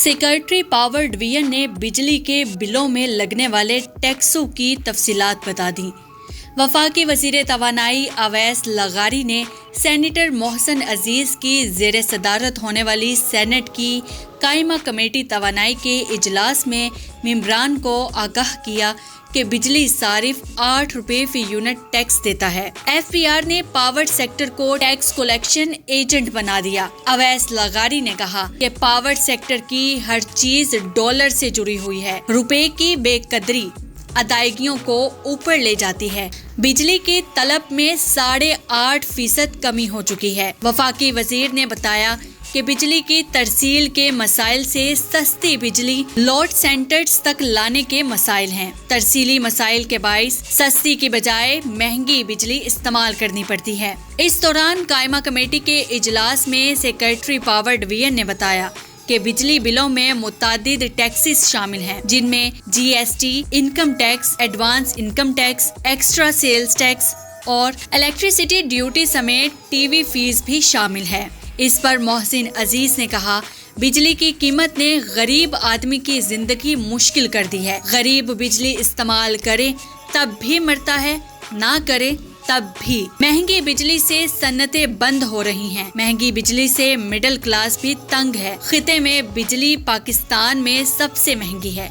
Secretary power division ने बिजली के बिलों में लगने वाले टैक्सों की तफसीलात बता दी। वफाकी वजीर तवानाई अवैस लगारी ने सेनेटर मोहसिन अजीज की ज़ेर सदारत होने वाली सेनेट की कायमा कमेटी तवानाई के इजलास में मेंबरान को आगाह किया कि बिजली सारिफ 8 रुपए फी यूनिट टैक्स देता है। FPR ने पावर सेक्टर को टैक्स कलेक्शन एजेंट बना दिया। अवैस लगारी ने कहा कि पावर सेक्टर की हर चीज डॉलर से जुड़ी हुई है। रुपए की बेकदरी अदायगियों को ऊपर ले जाती है। बिजली की तलब में 8.5% कमी हो चुकी है। वफाकी वजीर ने बताया कि बिजली की तरसील के मसाइल से सस्ती बिजली लोड सेंटर्स तक लाने के मसाइल हैं। तरसीली मसाइल के बाइस सस्ती की बजाय महंगी बिजली इस्तेमाल करनी पड़ती है। इस दौरान कायमा कमेटी के इजलास में सेक्रेटरी पावर डिवीजन ने बताया कि बिजली बिलों में मुतादिद टैक्सेस शामिल हैं, जिनमें GST, income tax, advance income tax, extra sales tax और इलेक्ट्रिसिटी ड्यूटी समेत TV फीस भी शामिल है। इस पर मोहसिन अजीज ने कहा, बिजली की कीमत ने गरीब आदमी की जिंदगी मुश्किल कर दी है। गरीब बिजली इस्तेमाल करे तब भी मरता है, ना करे तब भी। महंगी बिजली से सन्नतें बंद हो रही हैं। महंगी बिजली से मिडिल क्लास भी तंग है। खिते में बिजली पाकिस्तान में सबसे महंगी है।